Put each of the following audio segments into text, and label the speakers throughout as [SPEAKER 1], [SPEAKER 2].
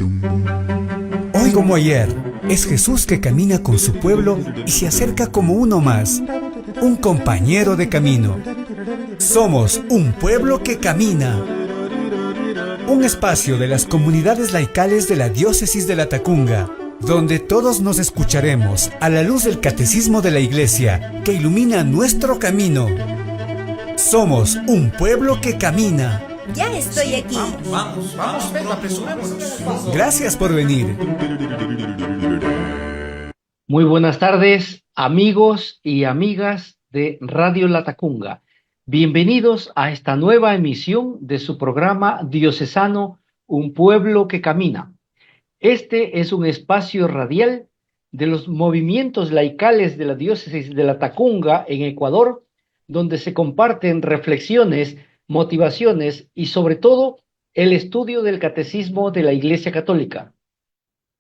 [SPEAKER 1] Hoy como ayer, es Jesús que camina con su pueblo y se acerca como uno más, un compañero de camino. Somos un pueblo que camina. Un espacio de las comunidades laicales de la Diócesis de Latacunga, donde todos nos escucharemos a la luz del catecismo de la Iglesia que ilumina nuestro camino. Somos un pueblo que camina.
[SPEAKER 2] Ya estoy aquí.
[SPEAKER 3] Vamos, Pedro, apresurémonos.
[SPEAKER 1] Gracias por venir.
[SPEAKER 4] Muy buenas tardes, amigos y amigas de Radio Latacunga. Bienvenidos a esta nueva emisión de su programa diocesano Un Pueblo que Camina. Este es un espacio radial de los movimientos laicales de la Diócesis de Latacunga en Ecuador, donde se comparten reflexiones, motivaciones y sobre todo el estudio del catecismo de la Iglesia Católica.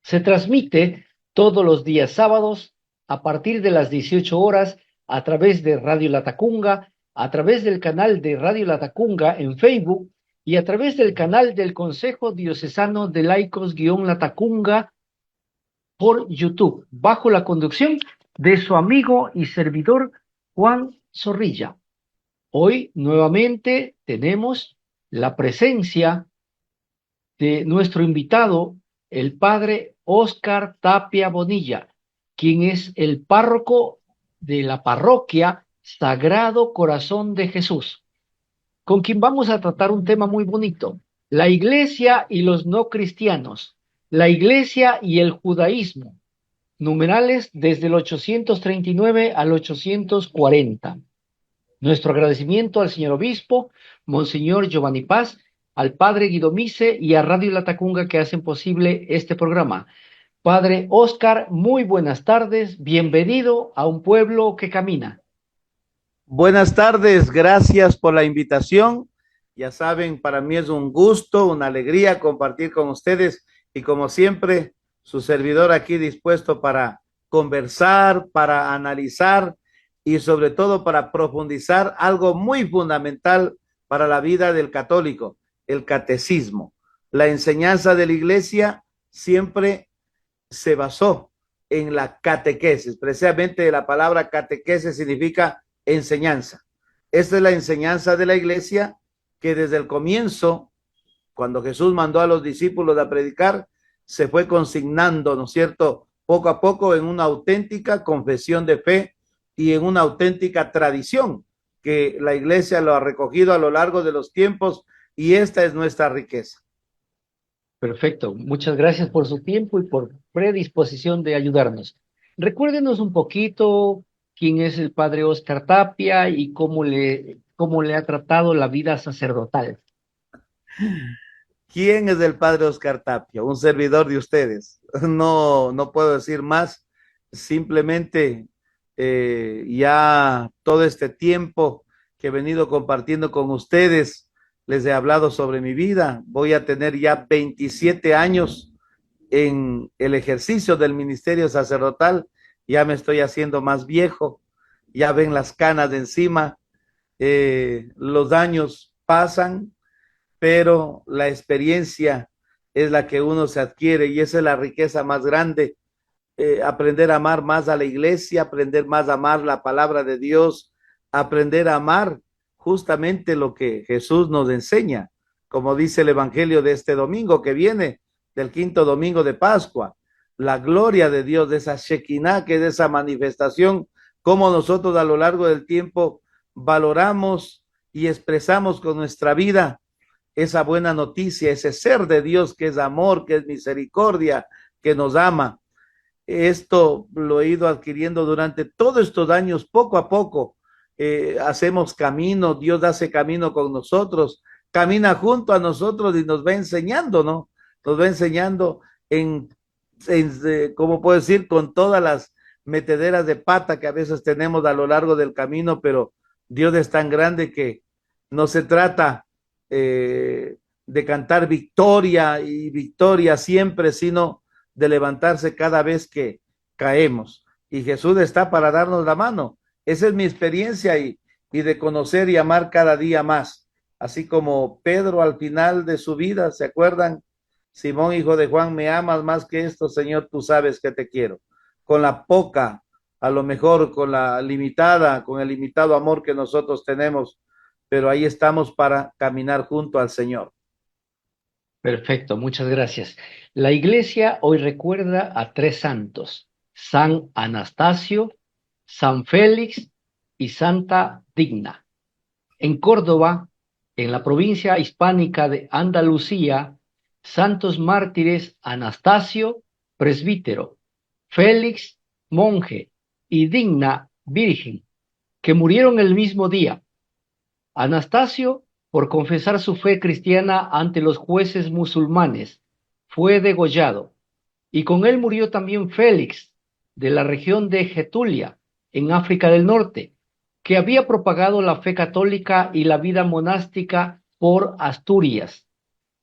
[SPEAKER 4] Se transmite todos los días sábados a partir de las 18 horas a través de Radio Latacunga, a través del canal de Radio Latacunga en Facebook y a través del canal del Consejo Diocesano de Laicos-Latacunga por YouTube, bajo la conducción de su amigo y servidor Juan Zorrilla. Hoy nuevamente tenemos la presencia de nuestro invitado, el padre Óscar Tapia Bonilla, quien es el párroco de la parroquia Sagrado Corazón de Jesús, con quien vamos a tratar un tema muy bonito: la iglesia y los no cristianos, la iglesia y el judaísmo, numerales desde el 839 al 840. Nuestro agradecimiento al señor obispo, Monseñor Giovanni Paz, al padre Guido Mise y a Radio Latacunga que hacen posible este programa. Padre Óscar, muy buenas tardes, bienvenido a Un Pueblo que Camina.
[SPEAKER 5] Buenas tardes, gracias por la invitación. Ya saben, para mí es un gusto, una alegría compartir con ustedes y como siempre, su servidor aquí dispuesto para conversar, para analizar y sobre todo para profundizar algo muy fundamental para la vida del católico, el catecismo. La enseñanza de la iglesia siempre se basó en la catequesis. Precisamente la palabra catequesis significa enseñanza. Esta es la enseñanza de la iglesia que desde el comienzo, cuando Jesús mandó a los discípulos a predicar, se fue consignando, ¿no es cierto?, poco a poco en una auténtica confesión de fe y en una auténtica tradición que la iglesia lo ha recogido a lo largo de los tiempos y esta es nuestra riqueza.
[SPEAKER 4] Perfecto, muchas gracias por su tiempo y por predisposición de ayudarnos. Recuérdenos un poquito quién es el padre Óscar Tapia y cómo le ha tratado la vida sacerdotal.
[SPEAKER 5] ¿Quién es el padre Óscar Tapia? Un servidor de ustedes. No puedo decir más, simplemente ya todo este tiempo que he venido compartiendo con ustedes, les he hablado sobre mi vida. Voy a tener ya 27 años en el ejercicio del ministerio sacerdotal. Ya me estoy haciendo más viejo, ya ven las canas de encima, los años pasan, pero la experiencia es la que uno se adquiere y esa es la riqueza más grande. Aprender a amar más a la iglesia, aprender más a amar la palabra de Dios, aprender a amar justamente lo que Jesús nos enseña, como dice el evangelio de este domingo que viene, del quinto domingo de Pascua, la gloria de Dios, de esa Shekinah, que es esa manifestación, como nosotros a lo largo del tiempo valoramos y expresamos con nuestra vida esa buena noticia, ese ser de Dios que es amor, que es misericordia, que nos ama. Esto lo he ido adquiriendo durante todos estos años, poco a poco. Hacemos camino, Dios hace camino con nosotros, camina junto a nosotros y nos va enseñando, ¿no? Nos va enseñando ¿cómo puedo decir? Con todas las metederas de pata que a veces tenemos a lo largo del camino, pero Dios es tan grande que no se trata de cantar victoria y victoria siempre, sino de levantarse cada vez que caemos. Y Jesús está para darnos la mano. Esa es mi experiencia y de conocer y amar cada día más. Así como Pedro al final de su vida, ¿se acuerdan? Simón, hijo de Juan, ¿me amas más que esto? Señor, tú sabes que te quiero. Con la poca, a lo mejor con la limitada, con el limitado amor que nosotros tenemos, pero ahí estamos para caminar junto al Señor.
[SPEAKER 4] Perfecto, muchas gracias. La iglesia hoy recuerda a tres santos: San Anastasio, San Félix y Santa Digna. En Córdoba, en la provincia hispánica de Andalucía, santos mártires Anastasio, presbítero, Félix, monje, y Digna, virgen, que murieron el mismo día. Anastasio, por confesar su fe cristiana ante los jueces musulmanes, fue degollado, y con él murió también Félix, de la región de Getulia, en África del Norte, que había propagado la fe católica y la vida monástica por Asturias.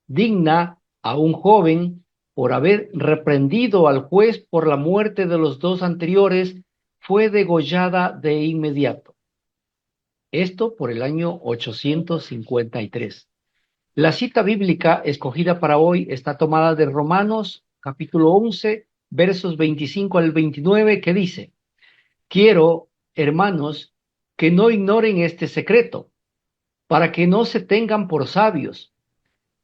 [SPEAKER 4] Digna, aún joven, por haber reprendido al juez por la muerte de los dos anteriores, fue degollada de inmediato. Esto por el año 853. La cita bíblica escogida para hoy está tomada de Romanos, capítulo 11, versos 25 al 29, que dice: Quiero, hermanos, que no ignoren este secreto, para que no se tengan por sabios.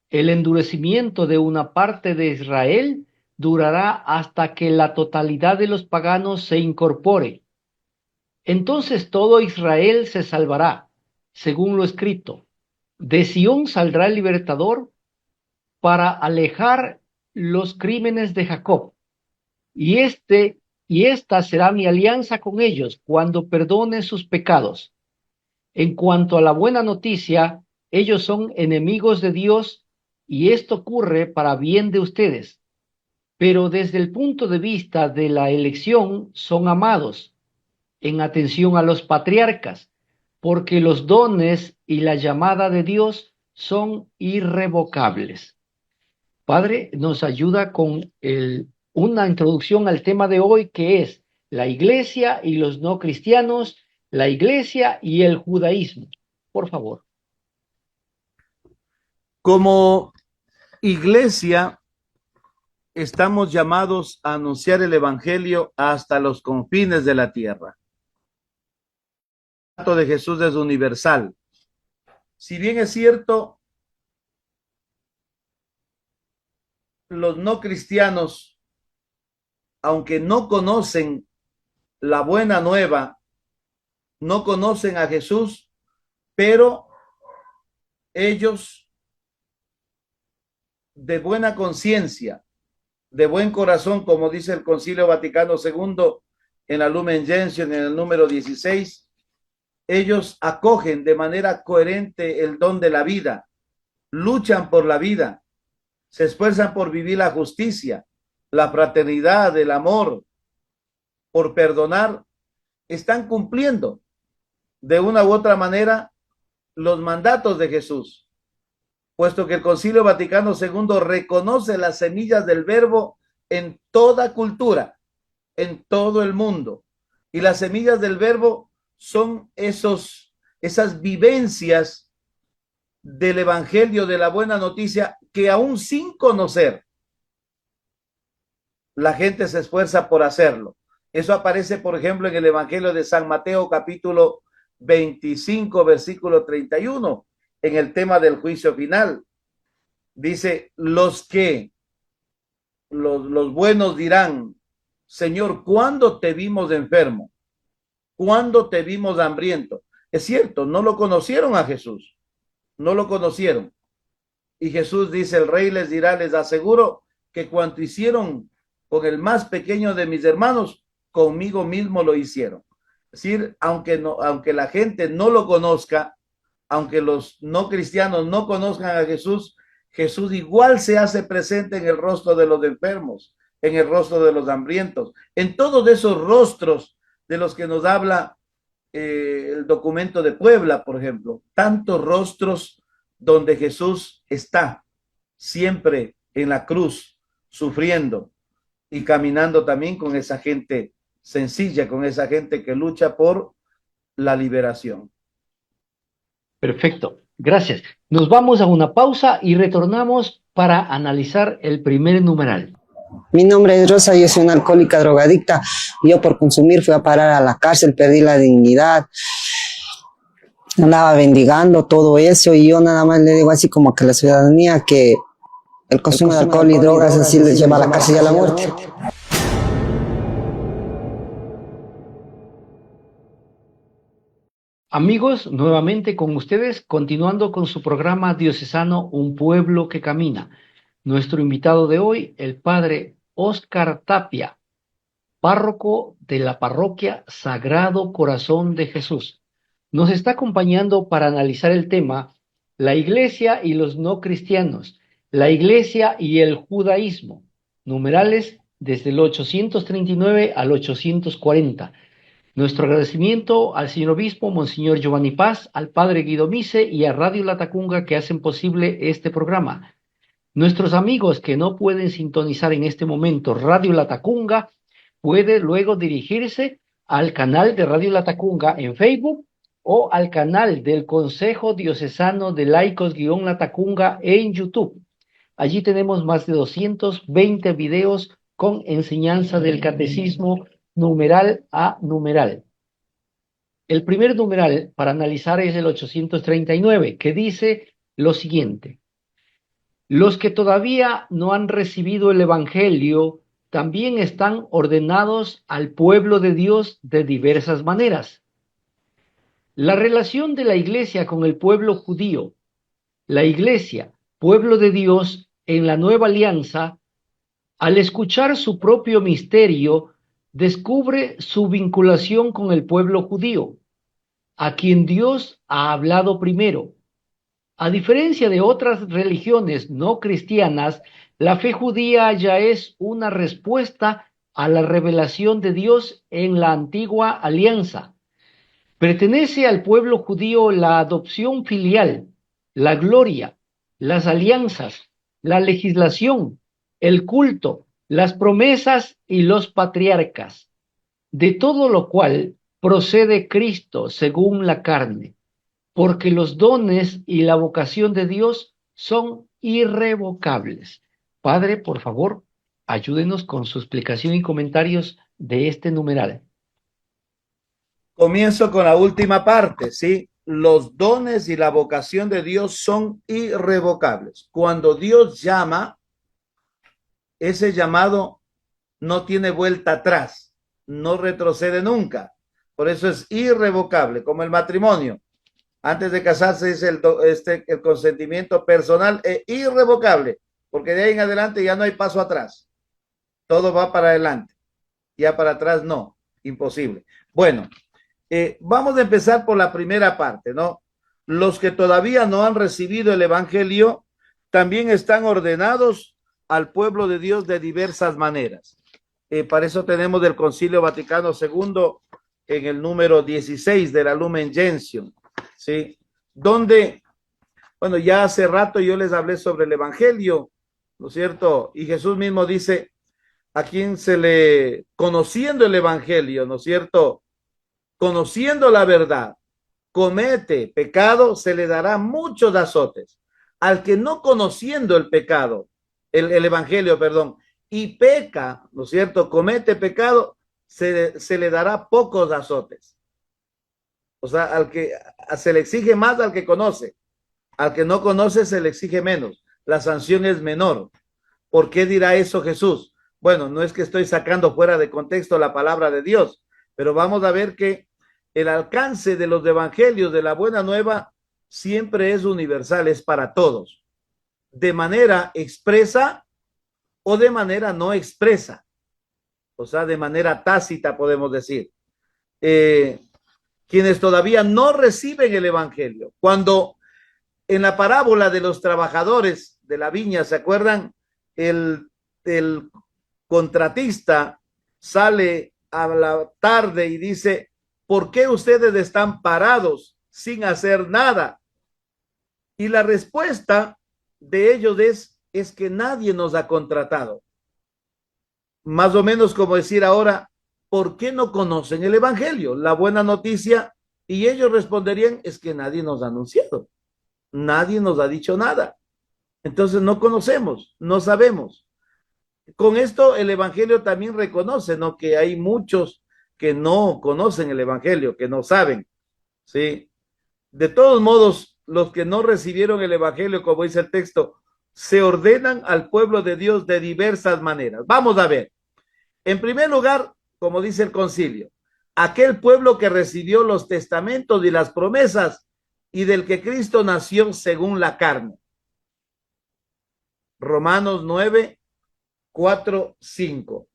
[SPEAKER 4] El endurecimiento de una parte de Israel durará hasta que la totalidad de los paganos se incorpore. Entonces todo Israel se salvará, según lo escrito. De Sión saldrá el libertador para alejar los crímenes de Jacob. Y esta será mi alianza con ellos cuando perdone sus pecados. En cuanto a la buena noticia, ellos son enemigos de Dios, y esto ocurre para bien de ustedes. Pero desde el punto de vista de la elección, son amados, en atención a los patriarcas, porque los dones y la llamada de Dios son irrevocables. Padre, nos ayuda con una introducción al tema de hoy, que es la iglesia y los no cristianos, la iglesia y el judaísmo. Por favor.
[SPEAKER 5] Como iglesia, estamos llamados a anunciar el evangelio hasta los confines de la tierra. El mandato de Jesús es universal. Si bien es cierto, los no cristianos, aunque no conocen la buena nueva, no conocen a Jesús, pero ellos de buena conciencia, de buen corazón, como dice el Concilio Vaticano II en la Lumen Gentium, en el número 16, ellos acogen de manera coherente el don de la vida, luchan por la vida, se esfuerzan por vivir la justicia, la fraternidad, el amor, por perdonar, están cumpliendo de una u otra manera los mandatos de Jesús, puesto que el Concilio Vaticano II reconoce las semillas del verbo en toda cultura, en todo el mundo. Y las semillas del verbo son esas vivencias del evangelio, de la buena noticia, que aún sin conocer, la gente se esfuerza por hacerlo. Eso aparece, por ejemplo, en el evangelio de San Mateo, capítulo 25, versículo 31, en el tema del juicio final. Dice: los buenos dirán: Señor, ¿cuándo te vimos enfermo? ¿Cuándo te vimos hambriento? Es cierto, no lo conocieron a Jesús, no lo conocieron. Y Jesús dice: el rey les dirá, les aseguro que cuanto hicieron con el más pequeño de mis hermanos, conmigo mismo lo hicieron. Es decir, aunque la gente no lo conozca, aunque los no cristianos no conozcan a Jesús, Jesús igual se hace presente en el rostro de los enfermos, en el rostro de los hambrientos, en todos esos rostros de los que nos habla el documento de Puebla, por ejemplo. Tantos rostros donde Jesús está siempre en la cruz, sufriendo y caminando también con esa gente sencilla, con esa gente que lucha por la liberación.
[SPEAKER 4] Perfecto, gracias. Nos vamos a una pausa y retornamos para analizar el primer numeral.
[SPEAKER 2] Mi nombre es Rosa, yo soy una alcohólica drogadicta. Yo por consumir fui a parar a la cárcel, perdí la dignidad, andaba bendigando todo eso y yo nada más le digo así como que la ciudadanía que el consumo de alcohol y drogas así les lleva a la cárcel y a la muerte.
[SPEAKER 4] Amigos, nuevamente con ustedes, continuando con su programa diocesano Un Pueblo que Camina. Nuestro invitado de hoy, el padre Óscar Tapia, párroco de la parroquia Sagrado Corazón de Jesús. Nos está acompañando para analizar el tema la Iglesia y los no cristianos, la Iglesia y el judaísmo, numerales desde el 839 al 840. Nuestro agradecimiento al señor obispo, Monseñor Giovanni Paz, al padre Guido Mise y a Radio Latacunga que hacen posible este programa. Nuestros amigos que no pueden sintonizar en este momento Radio Latacunga, puede luego dirigirse al canal de Radio Latacunga en Facebook o al canal del Consejo Diocesano de Laicos-Latacunga en YouTube. Allí tenemos más de 220 videos con enseñanza del catecismo numeral a numeral. El primer numeral para analizar es el 839, que dice lo siguiente: los que todavía no han recibido el Evangelio también están ordenados al pueblo de Dios de diversas maneras. La relación de la Iglesia con el pueblo judío, la Iglesia, pueblo de Dios en la nueva alianza, al escuchar su propio misterio, descubre su vinculación con el pueblo judío, a quien Dios ha hablado primero. A diferencia de otras religiones no cristianas, la fe judía ya es una respuesta a la revelación de Dios en la antigua alianza. Pertenece al pueblo judío la adopción filial, la gloria, las alianzas, la legislación, el culto, las promesas y los patriarcas, de todo lo cual procede Cristo según la carne, porque los dones y la vocación de Dios son irrevocables. Padre, por favor, ayúdenos con su explicación y comentarios de este numeral.
[SPEAKER 5] Comienzo con la última parte, ¿sí? Los dones y la vocación de Dios son irrevocables. Cuando Dios llama, ese llamado no tiene vuelta atrás, no retrocede nunca. Por eso es irrevocable, como el matrimonio. Antes de casarse es el consentimiento personal es irrevocable, porque de ahí en adelante ya no hay paso atrás. Todo va para adelante. Ya para atrás no, imposible. Bueno, vamos a empezar por la primera parte, ¿no? Los que todavía no han recibido el Evangelio también están ordenados al pueblo de Dios de diversas maneras. Para eso tenemos del Concilio Vaticano II en el número 16 de la Lumen Gentium, ¿sí? Donde, bueno, ya hace rato yo les hablé sobre el Evangelio, ¿no es cierto? Y Jesús mismo dice, a quien conociendo el Evangelio, ¿no es cierto? Conociendo la verdad, comete pecado, se le dará muchos azotes. Al que no conociendo el pecado, el Evangelio, perdón, y peca, ¿no es cierto? Comete pecado, se le dará pocos azotes. O sea, al que se le exige más al que conoce, al que no conoce se le exige menos, la sanción es menor. ¿Por qué dirá eso Jesús? Bueno, no es que estoy sacando fuera de contexto la palabra de Dios, pero vamos a ver que el alcance de los evangelios de la buena nueva siempre es universal, es para todos, de manera expresa o de manera no expresa, o sea, de manera tácita podemos decir. Quienes todavía no reciben el evangelio, cuando en la parábola de los trabajadores de la viña, ¿se acuerdan? El contratista sale a la tarde y dice, ¿por qué ustedes están parados sin hacer nada? Y la respuesta de ellos es que nadie nos ha contratado. Más o menos como decir ahora, ¿por qué no conocen el evangelio? La buena noticia, y ellos responderían, es que nadie nos ha anunciado. Nadie nos ha dicho nada. Entonces no conocemos, no sabemos. Con esto el Evangelio también reconoce, ¿no? Que hay muchos que no conocen el Evangelio, que no saben, ¿sí? De todos modos, los que no recibieron el Evangelio, como dice el texto, se ordenan al pueblo de Dios de diversas maneras. Vamos a ver. En primer lugar, como dice el concilio, aquel pueblo que recibió los testamentos y las promesas y del que Cristo nació según la carne. Romanos 9, 4, 5.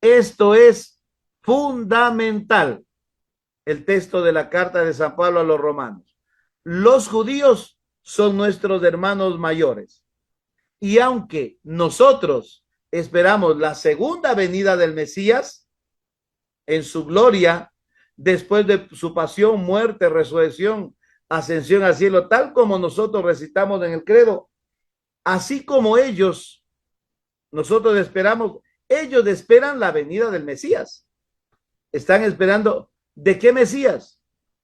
[SPEAKER 5] Esto es fundamental, el texto de la carta de San Pablo a los romanos. Los judíos son nuestros hermanos mayores. Y aunque nosotros esperamos la segunda venida del Mesías en su gloria, después de su pasión, muerte, resurrección, ascensión al cielo, tal como nosotros recitamos en el credo, así como ellos, nosotros esperamos, ellos esperan la venida del Mesías. Están esperando, ¿de qué Mesías?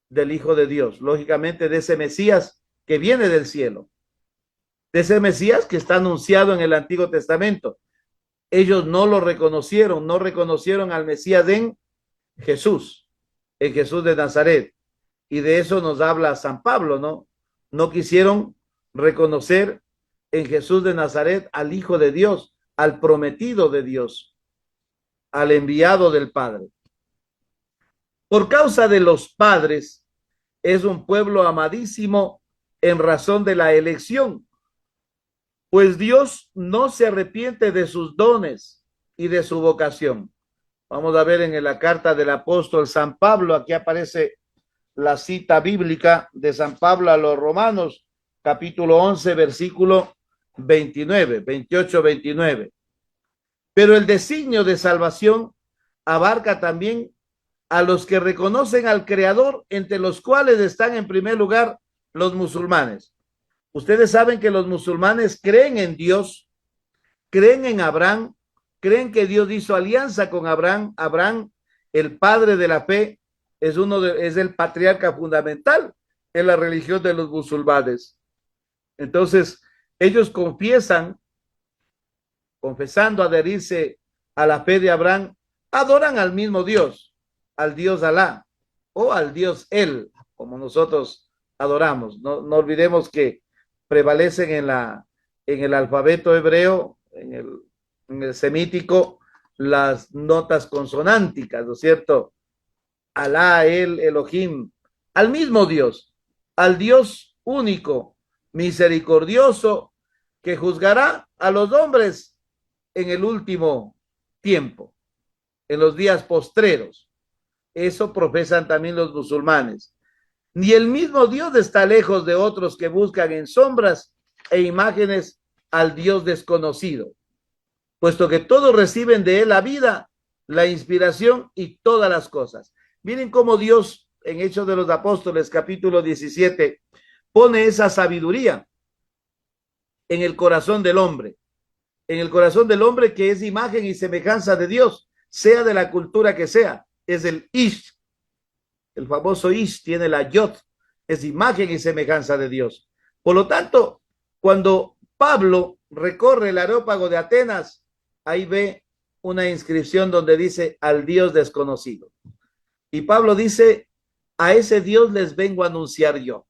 [SPEAKER 5] Del Hijo de Dios, lógicamente de ese Mesías que viene del cielo, de ese Mesías que está anunciado en el Antiguo Testamento. Ellos no lo reconocieron, no reconocieron al Mesías en Jesús de Nazaret. Y de eso nos habla San Pablo, ¿no? No quisieron reconocer en Jesús de Nazaret al Hijo de Dios, al prometido de Dios, al enviado del Padre. Por causa de los padres, es un pueblo amadísimo en razón de la elección, pues Dios no se arrepiente de sus dones y de su vocación. Vamos a ver en la carta del apóstol San Pablo, aquí aparece la cita bíblica de San Pablo a los Romanos, capítulo 11, versículo 29, 28, 29. Pero el designio de salvación abarca también a los que reconocen al Creador, entre los cuales están en primer lugar los musulmanes. Ustedes saben que los musulmanes creen en Dios, creen en Abraham, creen que Dios hizo alianza con Abraham. Abraham, el padre de la fe, es el patriarca fundamental en la religión de los musulmanes. Entonces, ellos confesando adherirse a la fe de Abraham, adoran al mismo Dios, al Dios Alá o al Dios Él, como nosotros adoramos. No olvidemos que prevalecen en el alfabeto hebreo, en el semítico, las notas consonánticas, ¿no es cierto? Alá, El, Elohim, al mismo Dios, al Dios único, misericordioso, que juzgará a los hombres en el último tiempo, en los días postreros. Eso profesan también los musulmanes. Ni el mismo Dios está lejos de otros que buscan en sombras e imágenes al Dios desconocido, puesto que todos reciben de él la vida, la inspiración y todas las cosas. Miren cómo Dios, en Hechos de los Apóstoles, capítulo 17, pone esa sabiduría en el corazón del hombre, que es imagen y semejanza de Dios, sea de la cultura que sea. Es el Ish, el famoso Ish, tiene la Yod, es imagen y semejanza de Dios. Por lo tanto, cuando Pablo recorre el Areópago de Atenas, ahí ve una inscripción donde dice al Dios desconocido. Y Pablo dice, a ese Dios les vengo a anunciar yo,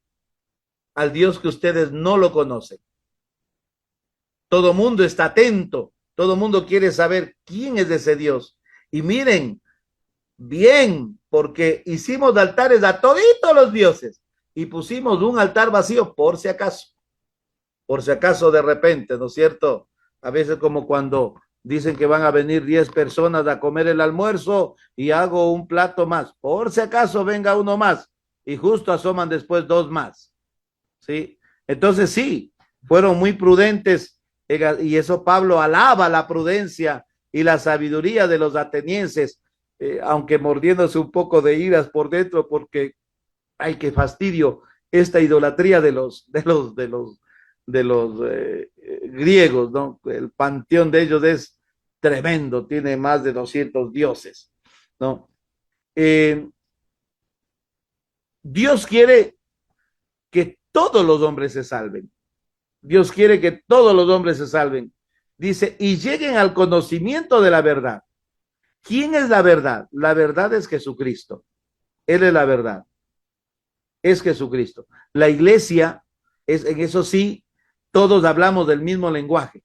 [SPEAKER 5] al Dios que ustedes no lo conocen. Todo mundo está atento, todo mundo quiere saber quién es ese Dios. Y miren, bien, porque hicimos altares a toditos los dioses y pusimos un altar vacío por si acaso de repente, ¿no es cierto? A veces como cuando dicen que van a venir 10 personas a comer el almuerzo y hago un plato más, por si acaso venga uno más y justo asoman después 2 más, ¿sí? Entonces sí, fueron muy prudentes y eso Pablo alaba la prudencia y la sabiduría de los atenienses, aunque mordiéndose un poco de iras por dentro porque ay, qué fastidio esta idolatría de los griegos, ¿no? El panteón de ellos es tremendo, tiene más de 200 dioses, ¿no? Dios quiere que todos los hombres se salven. Dios quiere que todos los hombres se salven. Dice, y lleguen al conocimiento de la verdad. ¿Quién es la verdad? La verdad es Jesucristo. Él es la verdad. Es Jesucristo. La iglesia, en eso sí, todos hablamos del mismo lenguaje.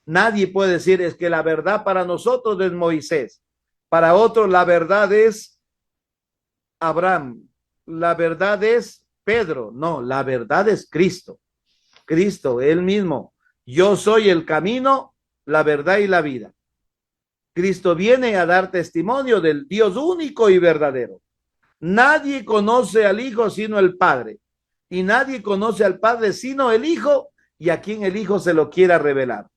[SPEAKER 5] Nadie puede decir es que la verdad para nosotros es Moisés. Para otros la verdad es Abraham. La verdad es Pedro. No, la verdad es Cristo. Cristo, Él mismo. Yo soy el camino, la verdad y la vida. Cristo viene a dar testimonio del Dios único y verdadero. Nadie conoce al Hijo sino el Padre. Y nadie conoce al Padre sino el Hijo y a quien el Hijo se lo quiera revelar.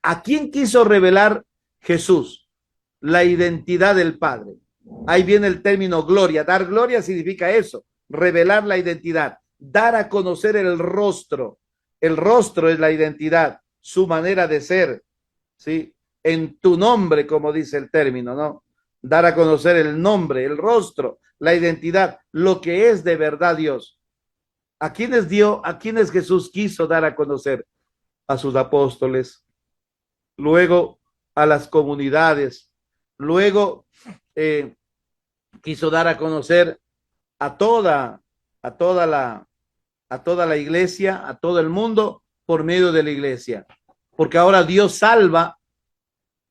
[SPEAKER 5] ¿A quién quiso revelar Jesús? La identidad del Padre. Ahí viene el término gloria. Dar gloria significa eso, revelar la identidad, dar a conocer el rostro. El rostro es la identidad, su manera de ser, ¿sí? En tu nombre, como dice el término, ¿no? Dar a conocer el nombre, el rostro, la identidad, lo que es de verdad Dios. ¿A quiénes dio, a quiénes Jesús quiso dar a conocer? A sus apóstoles, luego a las comunidades, luego quiso dar a conocer a toda la iglesia, a todo el mundo por medio de la iglesia, porque ahora Dios salva,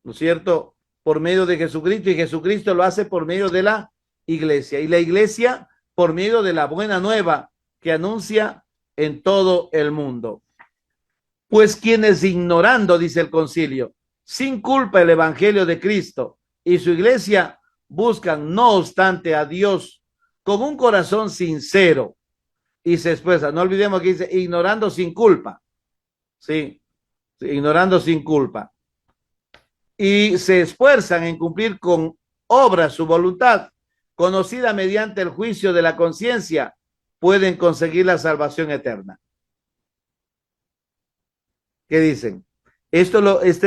[SPEAKER 5] ¿no es cierto?, por medio de Jesucristo, y Jesucristo lo hace por medio de la iglesia, y la iglesia por medio de la buena nueva que anuncia en todo el mundo. Pues quienes ignorando, dice el concilio, sin culpa el evangelio de Cristo y su iglesia, buscan no obstante a Dios con un corazón sincero y se expresa. No olvidemos que dice ignorando sin culpa. Sí, ignorando sin culpa. Y se esfuerzan en cumplir con obras su voluntad, conocida mediante el juicio de la conciencia, pueden conseguir la salvación eterna. ¿Qué dicen? Este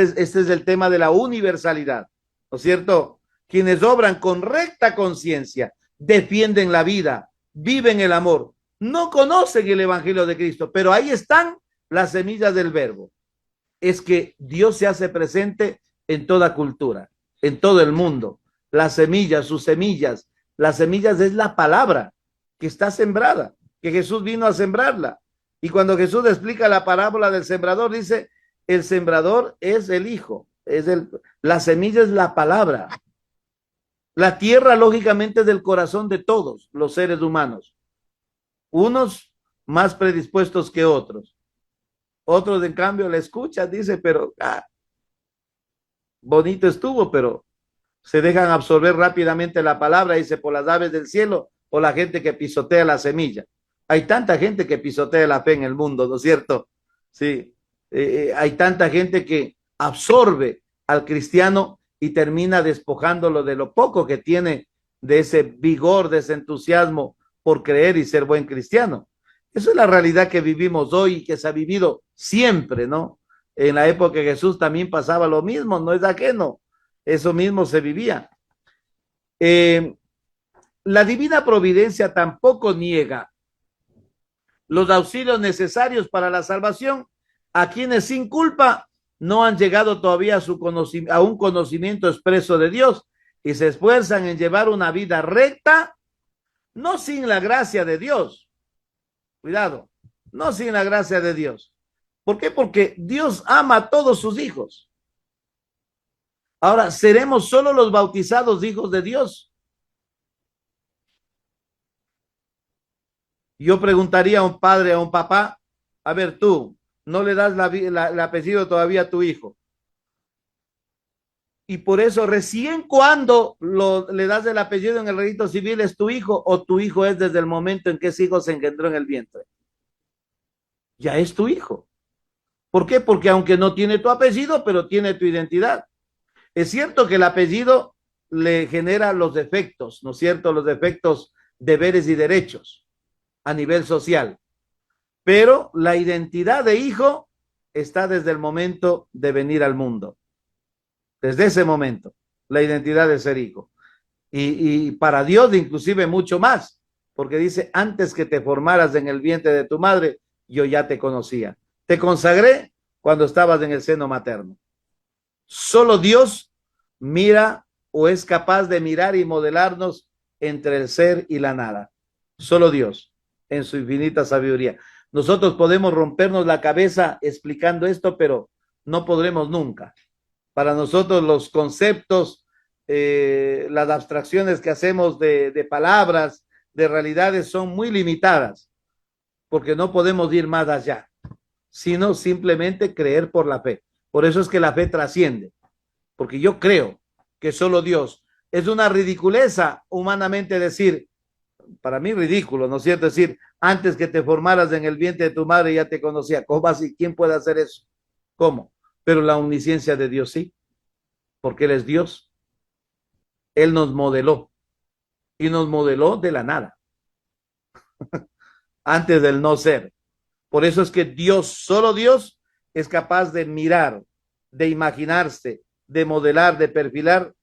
[SPEAKER 5] es el tema de la universalidad, ¿no es cierto? Quienes obran con recta conciencia, defienden la vida, viven el amor, no conocen el evangelio de Cristo, pero ahí están las semillas del verbo. Es que Dios se hace presente en toda cultura, en todo el mundo. Las semillas, sus semillas, las semillas es la palabra que está sembrada, que Jesús vino a sembrarla. Y cuando Jesús explica la parábola del sembrador, dice, el sembrador es el Hijo, la semilla es la palabra. La tierra, lógicamente, es del corazón de todos los seres humanos. Unos más predispuestos que otros. Otros, en cambio, la escuchan, dice, pero bonito estuvo, pero se dejan absorber rápidamente la palabra, dice, por las aves del cielo o la gente que pisotea la semilla. Hay tanta gente que pisotea la fe en el mundo, ¿no es cierto? Sí, hay tanta gente que absorbe al cristiano y termina despojándolo de lo poco que tiene, de ese vigor, de ese entusiasmo por creer y ser buen cristiano. Eso es la realidad que vivimos hoy y que se ha vivido siempre, ¿no? En la época de Jesús también pasaba lo mismo, no es ajeno, eso mismo se vivía. La divina providencia tampoco niega los auxilios necesarios para la salvación a quienes sin culpa no han llegado todavía a un conocimiento expreso de Dios y se esfuerzan en llevar una vida recta, no sin la gracia de Dios. Cuidado, no sin la gracia de Dios. ¿Por qué? Porque Dios ama a todos sus hijos. Ahora, ¿seremos solo los bautizados hijos de Dios? Yo preguntaría a un padre, a un papá, a ver tú, no le das el apellido todavía a tu hijo. Y por eso recién cuando le das el apellido en el registro civil es tu hijo o tu hijo es desde el momento en que ese hijo se engendró en el vientre. Ya es tu hijo. ¿Por qué? Porque aunque no tiene tu apellido, pero tiene tu identidad. Es cierto que el apellido le genera los defectos, ¿no es cierto? Los defectos, deberes y derechos a nivel social. Pero la identidad de hijo está desde el momento de venir al mundo. Desde ese momento, la identidad de ser hijo. Y para Dios inclusive mucho más, porque dice, antes que te formaras en el vientre de tu madre, yo ya te conocía. Te consagré cuando estabas en el seno materno. Solo Dios mira o es capaz de mirar y modelarnos entre el ser y la nada. Solo Dios, en su infinita sabiduría. Nosotros podemos rompernos la cabeza explicando esto, pero no podremos nunca. Para nosotros los conceptos, las abstracciones que hacemos de palabras, de realidades, son muy limitadas, porque no podemos ir más allá, sino simplemente creer por la fe. Por eso es que la fe trasciende, porque yo creo que solo Dios. Es una ridiculeza humanamente decir, para mí ridículo, ¿no es cierto? Decir, antes que te formaras en el vientre de tu madre ya te conocía. ¿Cómo así? ¿Quién puede hacer eso? ¿Cómo? Pero la omnisciencia de Dios sí, porque Él es Dios. Él nos modeló y nos modeló de la nada, antes del no ser. Por eso es que Dios, solo Dios, es capaz de mirar, de imaginarse, de modelar, de perfilar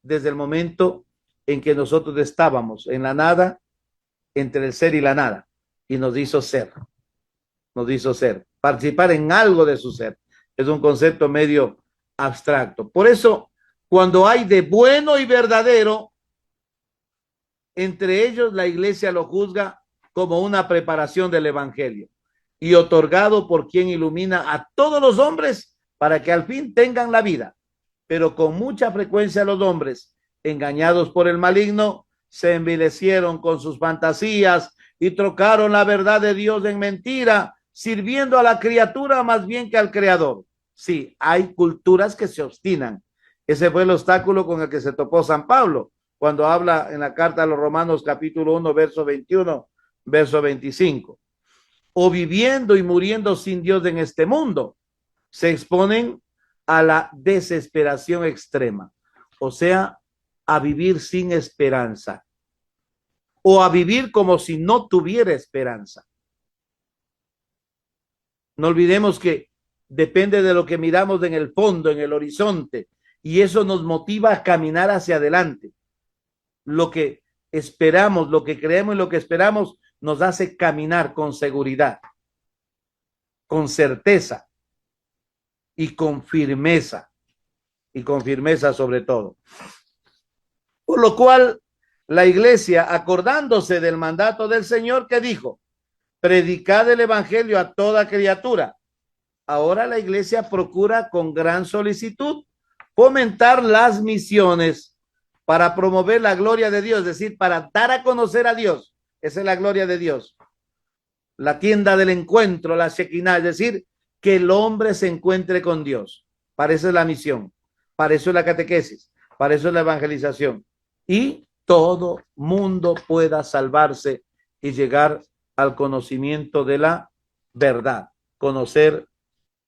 [SPEAKER 5] desde el momento en que nosotros estábamos en la nada, entre el ser y la nada, y nos hizo ser, participar en algo de su ser. Es un concepto medio abstracto. Por eso, cuando hay de bueno y verdadero, entre ellos la iglesia lo juzga como una preparación del evangelio y otorgado por quien ilumina a todos los hombres para que al fin tengan la vida. Pero con mucha frecuencia los hombres, engañados por el maligno, se envilecieron con sus fantasías y trocaron la verdad de Dios en mentira, sirviendo a la criatura más bien que al creador. Sí, hay culturas que se obstinan. Ese fue el obstáculo con el que se topó San Pablo cuando habla en la carta a los Romanos capítulo 1, verso 21, verso 25. O viviendo y muriendo sin Dios en este mundo, se exponen a la desesperación extrema, o sea, a vivir sin esperanza, o a vivir como si no tuviera esperanza. No olvidemos que depende de lo que miramos en el fondo, en el horizonte, y eso nos motiva a caminar hacia adelante. Lo que esperamos, lo que creemos y lo que esperamos nos hace caminar con seguridad, con certeza y con firmeza sobre todo. Por lo cual, la iglesia, acordándose del mandato del Señor que dijo, predicad el evangelio a toda criatura. Ahora la iglesia procura con gran solicitud fomentar las misiones para promover la gloria de Dios, es decir, para dar a conocer a Dios. Esa es la gloria de Dios. La tienda del encuentro, la Shekinah, es decir, que el hombre se encuentre con Dios. Para eso es la misión, para eso es la catequesis, para eso es la evangelización. Y todo mundo pueda salvarse y llegar al conocimiento de la verdad, conocer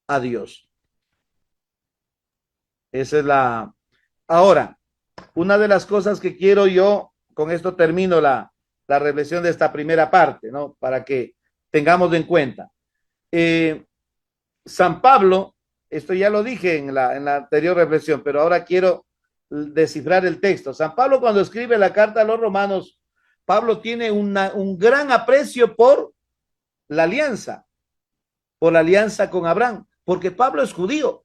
[SPEAKER 5] a Dios. Esa es la... Ahora, una de las cosas que quiero yo, con esto termino la reflexión de esta primera parte, ¿no? Para que tengamos en cuenta. San Pablo, esto ya lo dije en la anterior reflexión, pero ahora quiero descifrar el texto. San Pablo, cuando escribe la carta a los romanos, Pablo tiene un gran aprecio por la alianza con Abraham, porque Pablo es judío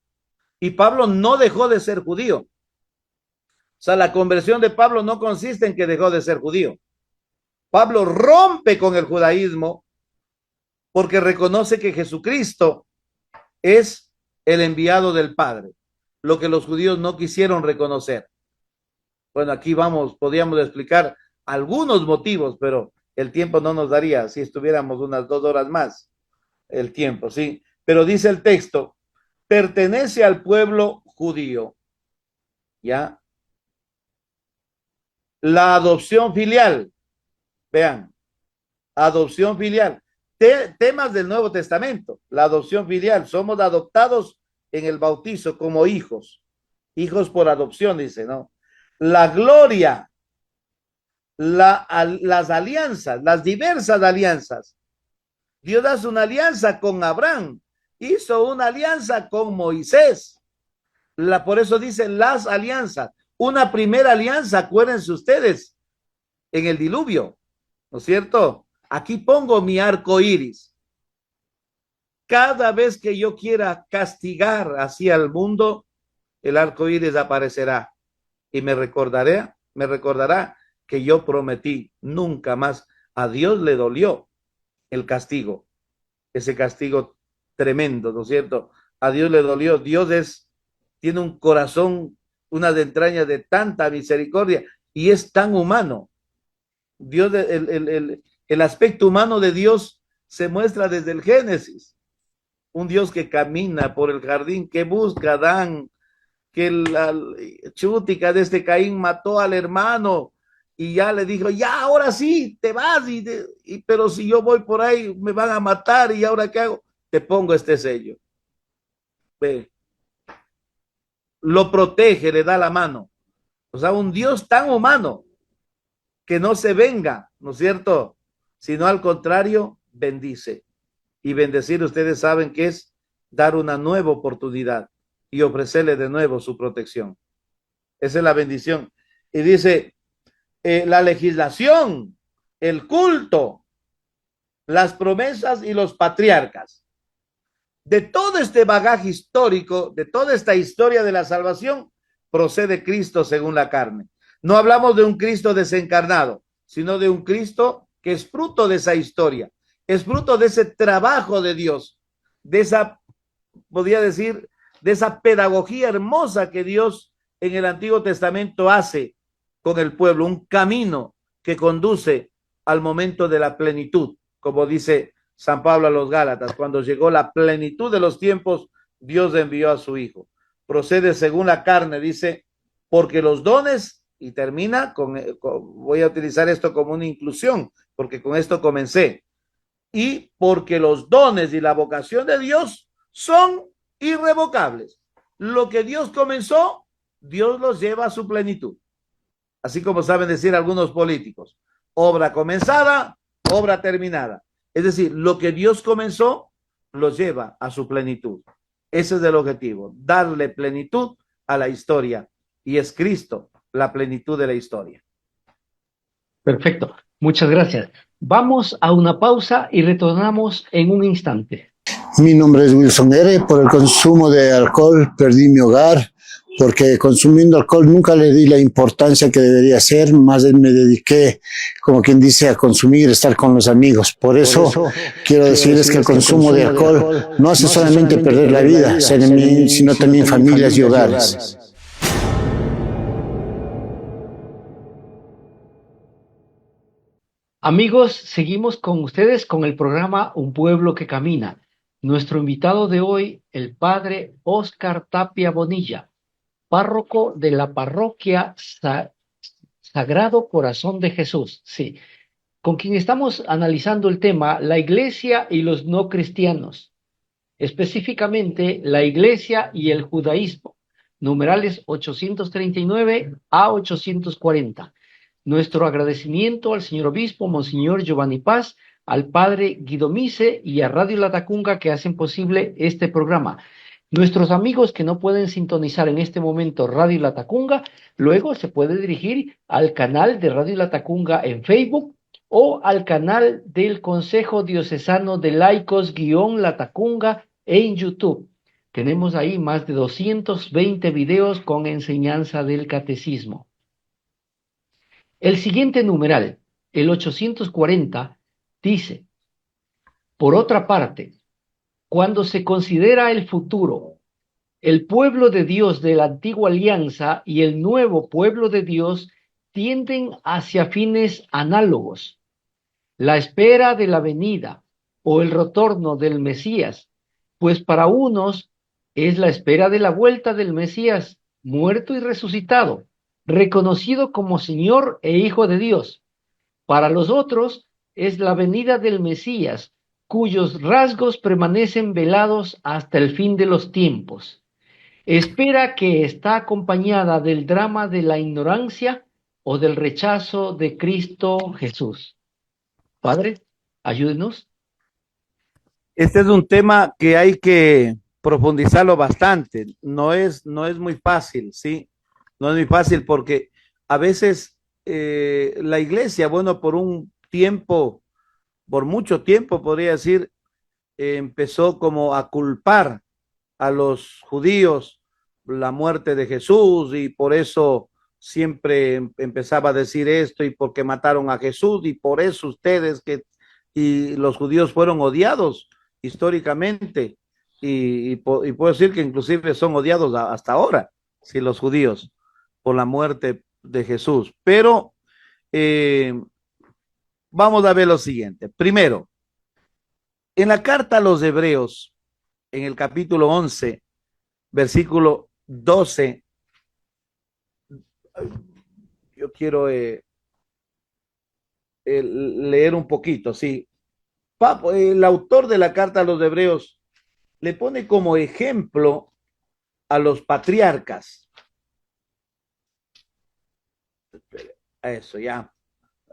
[SPEAKER 5] y Pablo no dejó de ser judío. O sea, la conversión de Pablo no consiste en que dejó de ser judío. Pablo rompe con el judaísmo porque reconoce que Jesucristo es el enviado del Padre, lo que los judíos no quisieron reconocer. Bueno, aquí podríamos explicar algunos motivos, pero el tiempo no nos daría si estuviéramos unas 2 horas más, el tiempo, ¿sí? Pero dice el texto, pertenece al pueblo judío, ¿ya? La adopción filial, vean, adopción filial. Temas del Nuevo Testamento, la adopción filial, somos adoptados en el bautizo como hijos por adopción, dice, ¿no? La gloria, las alianzas, las diversas alianzas. Dios hace una alianza con Abraham, hizo una alianza con Moisés. Por eso dice las alianzas. Una primera alianza, acuérdense ustedes, en el diluvio, ¿no es cierto? Aquí pongo mi arco iris. cada vez que yo quiera castigar hacia el mundo, el arco iris aparecerá y me recordará que yo prometí nunca más. A Dios le dolió el castigo, ese castigo tremendo, ¿no es cierto? A Dios le dolió. Tiene un corazón, unas entrañas de tanta misericordia y es tan humano. Dios, el aspecto humano de Dios se muestra desde el Génesis. Un Dios que camina por el jardín, que busca a Adán, que la chútica de este Caín mató al hermano y ya le dijo, ya, ahora sí, te vas, pero si yo voy por ahí me van a matar y ahora ¿qué hago? Te pongo este sello. Ve. Lo protege, le da la mano. O sea, un Dios tan humano que no se venga, ¿no es cierto? Sino al contrario, bendice. Y bendecir, ustedes saben que es dar una nueva oportunidad y ofrecerle de nuevo su protección. Esa es la bendición. Y dice, la legislación, el culto, las promesas y los patriarcas. De todo este bagaje histórico, de toda esta historia de la salvación, procede Cristo según la carne. No hablamos de un Cristo desencarnado, sino de un Cristo que es fruto de esa historia, es fruto de ese trabajo de Dios, de esa, podría decir, de esa pedagogía hermosa que Dios en el Antiguo Testamento hace con el pueblo, un camino que conduce al momento de la plenitud, como dice San Pablo a los Gálatas, cuando llegó la plenitud de los tiempos, Dios envió a su Hijo. Procede según la carne, dice, porque los dones, y termina voy a utilizar esto como una inclusión, porque con esto comencé, y porque los dones y la vocación de Dios son irrevocables. Lo que Dios comenzó, Dios los lleva a su plenitud. Así como saben decir algunos políticos, obra comenzada, obra terminada. Es decir, lo que Dios comenzó, lo lleva a su plenitud. Ese es el objetivo, darle plenitud a la historia. Y es Cristo la plenitud de la historia.
[SPEAKER 4] Perfecto, muchas gracias. Vamos a una pausa y retornamos en un instante.
[SPEAKER 6] Mi nombre es Wilson R. Por el consumo de alcohol perdí mi hogar, porque consumiendo alcohol nunca le di la importancia que debería ser, más bien me dediqué, como quien dice, a consumir, estar con los amigos. Por eso quiero decirles que el consumo de alcohol no hace solamente perder la vida, sino también familias y hogares.
[SPEAKER 4] Amigos, seguimos con ustedes con el programa Un Pueblo que Camina. Nuestro invitado de hoy, el padre Óscar Tapia Bonilla, párroco de la parroquia Sagrado Corazón de Jesús, sí, con quien estamos analizando el tema la iglesia y los no cristianos, específicamente la iglesia y el judaísmo, numerales 839 a 840. Nuestro agradecimiento al señor obispo, Monseñor Giovanni Paz, al padre Guido Mise y a Radio Latacunga que hacen posible este programa. Nuestros amigos que no pueden sintonizar en este momento Radio Latacunga, luego se puede dirigir al canal de Radio Latacunga en Facebook o al canal del Consejo Diocesano de Laicos-Latacunga en YouTube. Tenemos ahí más de 220 videos con enseñanza del catecismo. El siguiente numeral, el 840, dice, por otra parte, cuando se considera el futuro, el pueblo de Dios de la antigua alianza y el nuevo pueblo de Dios tienden hacia fines análogos. La espera de la venida o el retorno del Mesías, pues para unos es la espera de la vuelta del Mesías, muerto y resucitado, reconocido como Señor e Hijo de Dios. Para los otros es la venida del Mesías, cuyos rasgos permanecen velados hasta el fin de los tiempos. Espera que está acompañada del drama de la ignorancia o del rechazo de Cristo Jesús. Padre, ayúdenos.
[SPEAKER 5] Este es un tema que hay que profundizarlo bastante. No es muy fácil, ¿sí? No es muy fácil porque a veces la iglesia, bueno, por mucho tiempo, podría decir, empezó como a culpar a los judíos la muerte de Jesús y por eso siempre empezaba a decir esto y porque mataron a Jesús y por eso ustedes que y los judíos fueron odiados históricamente y puedo decir que inclusive son odiados hasta ahora, sí, los judíos por la muerte de Jesús. Pero vamos a ver lo siguiente. Primero, en la carta a los Hebreos, en el capítulo 11, versículo 12, yo quiero leer un poquito, sí. El autor de la carta a los Hebreos le pone como ejemplo a los patriarcas. A eso ya.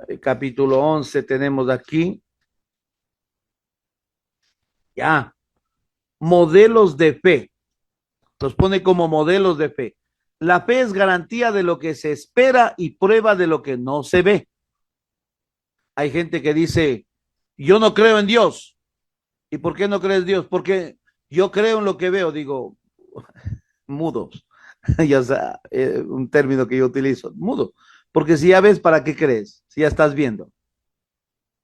[SPEAKER 5] El capítulo 11 tenemos aquí. Ya. Modelos de fe. Los pone como modelos de fe. La fe es garantía de lo que se espera y prueba de lo que no se ve. Hay gente que dice, yo no creo en Dios. ¿Y por qué no crees en Dios? Porque yo creo en lo que veo. Digo, mudos. Ya sea, un término que yo utilizo, mudo. Porque si ya ves, ¿para qué crees? Si ya estás viendo. O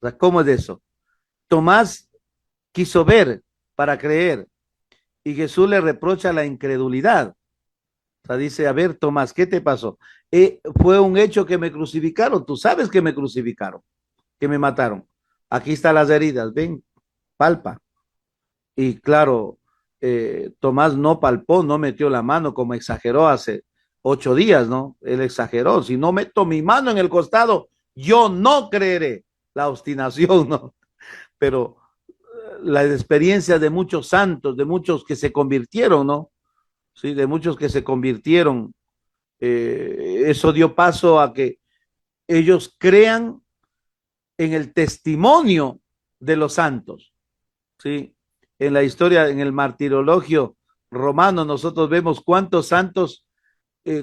[SPEAKER 5] sea, ¿cómo es eso? Tomás quiso ver para creer y Jesús le reprocha la incredulidad. O sea, dice, a ver, Tomás, ¿qué te pasó? Fue un hecho que me crucificaron. Tú sabes que me crucificaron, que me mataron. Aquí están las heridas, ven, palpa. Y claro, Tomás no palpó, no metió la mano como exageró hace 8 días, ¿no? Él exageró. Si no meto mi mano en el costado, yo no creeré. La obstinación, ¿no? Pero la experiencia de muchos santos, de muchos que se convirtieron, ¿no? Sí, de muchos que se convirtieron, eso dio paso a que ellos crean en el testimonio de los santos, ¿sí? En la historia, en el martirologio romano, nosotros vemos cuántos santos,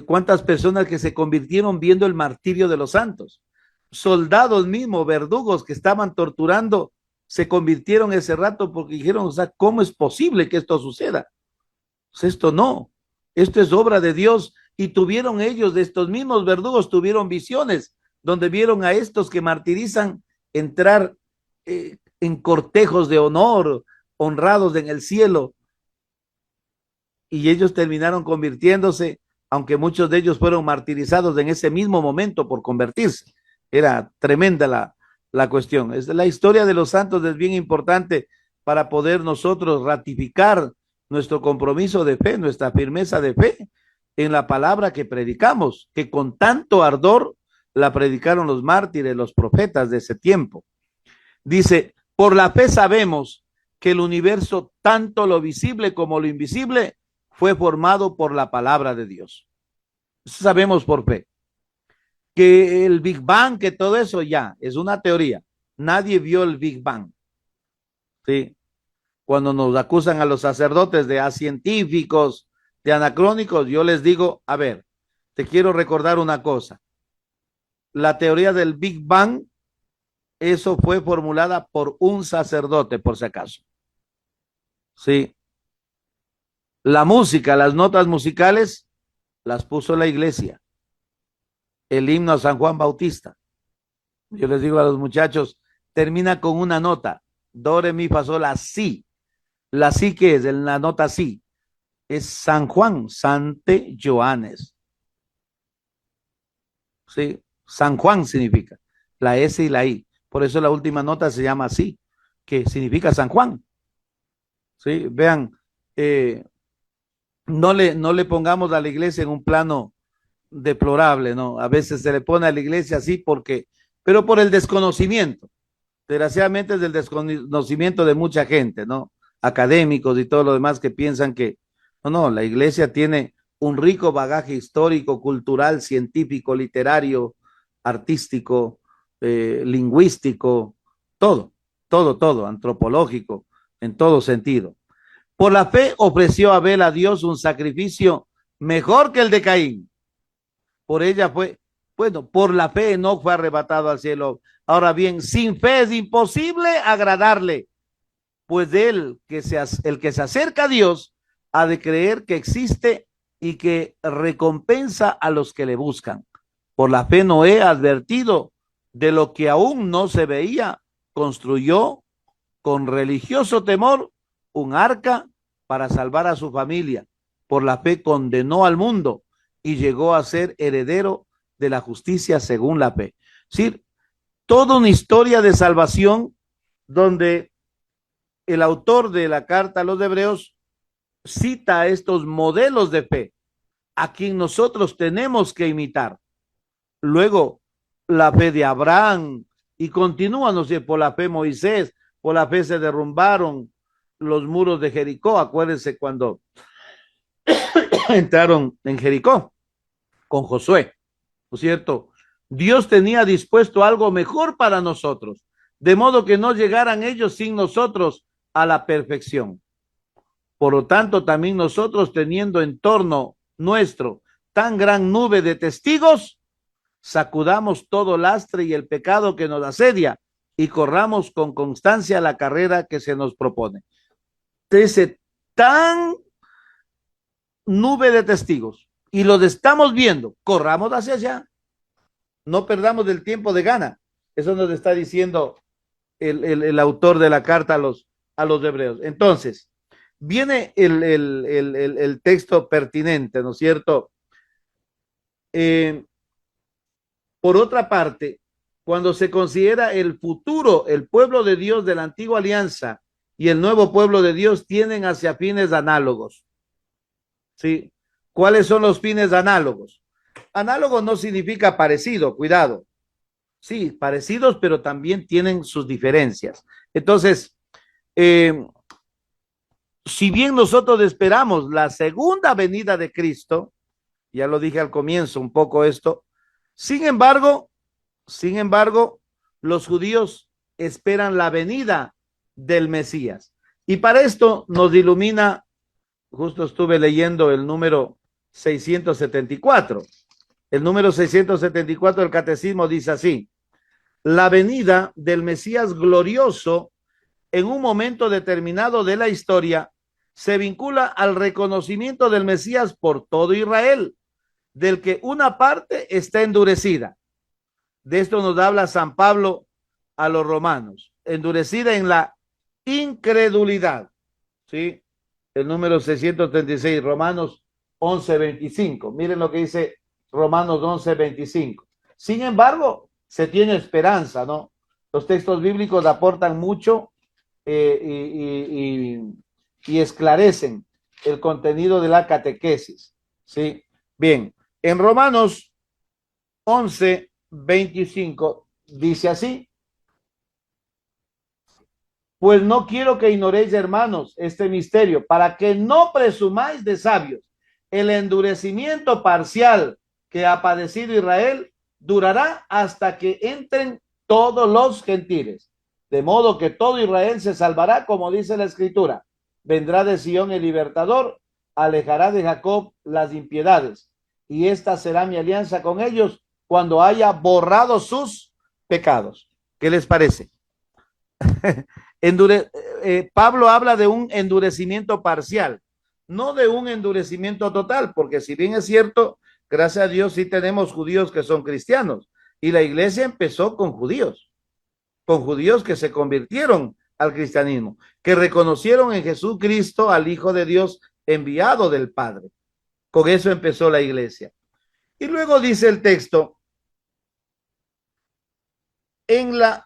[SPEAKER 5] cuántas personas que se convirtieron viendo el martirio de los santos. Soldados mismos, verdugos que estaban torturando, se convirtieron ese rato porque dijeron, o sea, ¿cómo es posible que esto suceda? Pues esto no, esto es obra de Dios. Y tuvieron ellos, de estos mismos verdugos, tuvieron visiones donde vieron a estos que martirizan entrar en cortejos de honor, honrados en el cielo. Y ellos terminaron convirtiéndose, aunque muchos de ellos fueron martirizados en ese mismo momento por convertirse. Era tremenda la cuestión. La historia de los santos es bien importante para poder nosotros ratificar nuestro compromiso de fe, nuestra firmeza de fe en la palabra que predicamos, que con tanto ardor la predicaron los mártires, los profetas de ese tiempo. Dice, por la fe sabemos que el universo, tanto lo visible como lo invisible, fue formado por la palabra de Dios. Eso sabemos por fe. Que el Big Bang, que todo eso ya es una teoría. Nadie vio el Big Bang. ¿Sí? Cuando nos acusan a los sacerdotes de científicos, de anacrónicos, yo les digo, a ver, te quiero recordar una cosa. La teoría del Big Bang, eso fue formulada por un sacerdote, por si acaso. Sí. La música, las notas musicales, las puso la iglesia. El himno a San Juan Bautista. Yo les digo a los muchachos, termina con una nota. Do, re, mi, fa, sol, la, si. La si, ¿qué es? La nota si. Es San Juan, Sante Joanes. Sí, San Juan significa la S y la I. Por eso la última nota se llama así, que significa San Juan. Sí, vean, no le pongamos a la iglesia en un plano deplorable, ¿no? A veces se le pone a la iglesia así pero por el desconocimiento. Desgraciadamente es el desconocimiento de mucha gente, ¿no? Académicos y todo lo demás que piensan que, no, la iglesia tiene un rico bagaje histórico, cultural, científico, literario, artístico, lingüístico, todo, antropológico, en todo sentido. Por la fe ofreció Abel a Dios un sacrificio mejor que el de Caín. Por ella fue, bueno, por la fe Enoc fue arrebatado al cielo. Ahora bien, sin fe es imposible agradarle, pues el que se acerca a Dios ha de creer que existe y que recompensa a los que le buscan. Por la fe Noé, advertido de lo que aún no se veía, construyó con religioso temor un arca para salvar a su familia. Por la fe condenó al mundo y llegó a ser heredero de la justicia según la fe. Es decir, toda una historia de salvación donde el autor de la carta a los hebreos cita a estos modelos de fe a quien nosotros tenemos que imitar. Luego, la fe de Abraham, y continúa, no sé, por la fe Moisés, por la fe se derrumbaron los muros de Jericó. Acuérdense cuando entraron en Jericó con Josué, ¿no es cierto? Dios tenía dispuesto algo mejor para nosotros, de modo que no llegaran ellos sin nosotros a la perfección. Por lo tanto, también nosotros, teniendo en torno nuestro tan gran nube de testigos, sacudamos todo lastre y el pecado que nos asedia y corramos con constancia la carrera que se nos propone. Ese tan nube de testigos y los estamos viendo, corramos hacia allá, no perdamos el tiempo de gana. Eso nos está diciendo el autor de la carta a los hebreos. Entonces, viene el texto pertinente, ¿no es cierto? Por otra parte, cuando se considera el futuro, el pueblo de Dios de la antigua alianza y el nuevo pueblo de Dios tienden hacia fines análogos. ¿Sí? ¿Cuáles son los fines análogos? Análogo no significa parecido, cuidado. Sí, parecidos, pero también tienen sus diferencias. Entonces, si bien nosotros esperamos la segunda venida de Cristo, ya lo dije al comienzo un poco esto, sin embargo, los judíos esperan la venida del Mesías. Y para esto nos ilumina, justo estuve leyendo el número 674. El número 674 del Catecismo dice así: la venida del Mesías glorioso en un momento determinado de la historia se vincula al reconocimiento del Mesías por todo Israel, del que una parte está endurecida. De esto nos habla San Pablo a los romanos, endurecida en la incredulidad. ¿Sí? El número 636, Romanos 11:25. Miren lo que dice Romanos 11:25. Sin embargo, se tiene esperanza, ¿no? Los textos bíblicos aportan mucho y esclarecen el contenido de la catequesis. ¿Sí? Bien, en Romanos 11:25 dice así: pues no quiero que ignoréis, hermanos, este misterio, para que no presumáis de sabios. El endurecimiento parcial que ha padecido Israel durará hasta que entren todos los gentiles, de modo que todo Israel se salvará, como dice la Escritura. Vendrá de Sión el libertador, alejará de Jacob las impiedades, y esta será mi alianza con ellos cuando haya borrado sus pecados. ¿Qué les parece? Pablo habla de un endurecimiento parcial, no de un endurecimiento total, porque si bien es cierto, gracias a Dios sí tenemos judíos que son cristianos, y la iglesia empezó con judíos que se convirtieron al cristianismo, que reconocieron en Jesucristo al Hijo de Dios enviado del Padre. Con eso empezó la iglesia. Y luego dice el texto,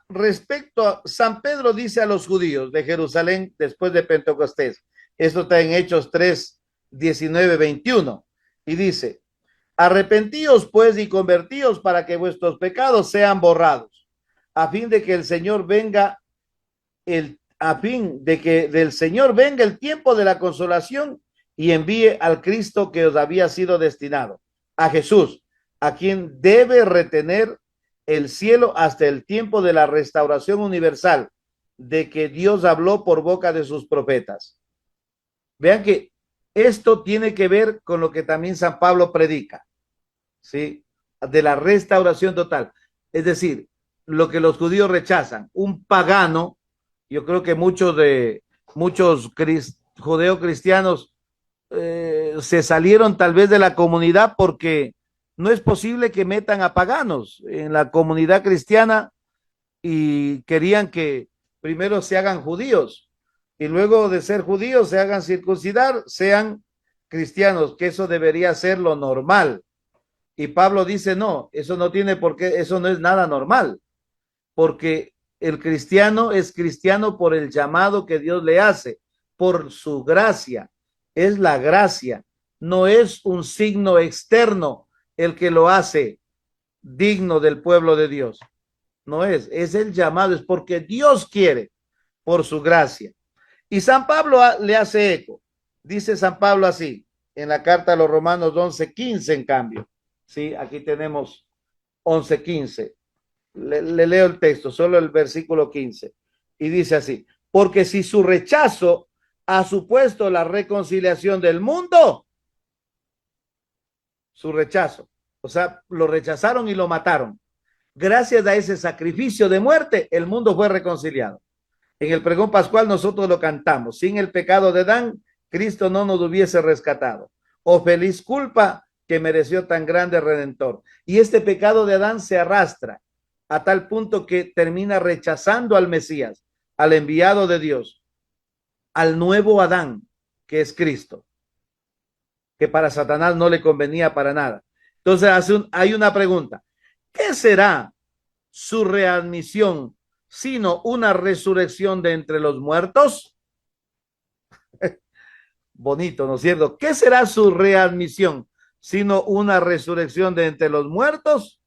[SPEAKER 5] respecto a San Pedro dice a los judíos de Jerusalén después de Pentecostés, esto está en Hechos 3, 19, 21, y dice: arrepentíos pues y convertíos para que vuestros pecados sean borrados, a fin de que del Señor venga el tiempo de la consolación y envíe al Cristo que os había sido destinado, a Jesús, a quien debe retener el cielo hasta el tiempo de la restauración universal, de que Dios habló por boca de sus profetas. Vean que esto tiene que ver con lo que también San Pablo predica, ¿sí? De la restauración total. Es decir, lo que los judíos rechazan, un pagano. Yo creo que muchos de muchos judeo-cristianos se salieron tal vez de la comunidad porque no es posible que metan a paganos en la comunidad cristiana y querían que primero se hagan judíos y luego de ser judíos se hagan circuncidar, sean cristianos, que eso debería ser lo normal. Y Pablo dice, no, eso no tiene por qué, eso no es nada normal, porque el cristiano es cristiano por el llamado que Dios le hace, por su gracia. Es la gracia, no es un signo externo el que lo hace digno del pueblo de Dios. No es el llamado, es porque Dios quiere, por su gracia. Y San Pablo le hace eco. Dice San Pablo así, en la carta a los Romanos 11:15, en cambio. Sí, aquí tenemos 11:15. Le leo el texto, solo el versículo 15. Y dice así, porque si su rechazo ha supuesto la reconciliación del mundo, su rechazo, o sea, lo rechazaron y lo mataron. Gracias a ese sacrificio de muerte, el mundo fue reconciliado. En el pregón pascual nosotros lo cantamos. Sin el pecado de Adán, Cristo no nos hubiese rescatado. Oh, feliz culpa que mereció tan grande redentor. Y este pecado de Adán se arrastra a tal punto que termina rechazando al Mesías, al enviado de Dios, al nuevo Adán, que es Cristo, que para Satanás no le convenía para nada. Entonces hay una pregunta. ¿Qué será su readmisión sino una resurrección de entre los muertos? Bonito, ¿no es cierto? ¿Qué será su readmisión sino una resurrección de entre los muertos?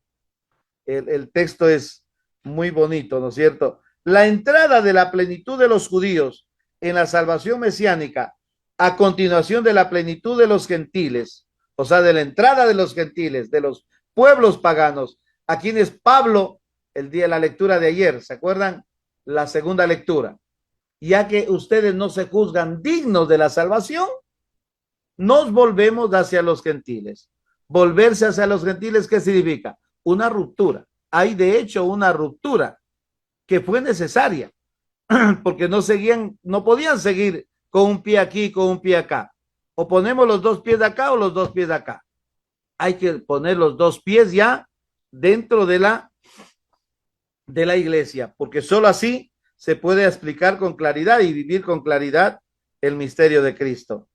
[SPEAKER 5] El texto es muy bonito, ¿no es cierto? La entrada de la plenitud de los judíos en la salvación mesiánica a continuación de la plenitud de los gentiles, o sea, de la entrada de los gentiles, de los pueblos paganos, a quienes Pablo, el día de la lectura de ayer, ¿se acuerdan? La segunda lectura. Ya que ustedes no se juzgan dignos de la salvación, nos volvemos hacia los gentiles. Volverse hacia los gentiles, ¿qué significa? Una ruptura. Hay de hecho una ruptura que fue necesaria porque no podían seguir con un pie aquí y con un pie acá. O ponemos los dos pies de acá o los dos pies de acá. Hay que poner los dos pies ya dentro de la iglesia, porque solo así se puede explicar con claridad y vivir con claridad el misterio de Cristo.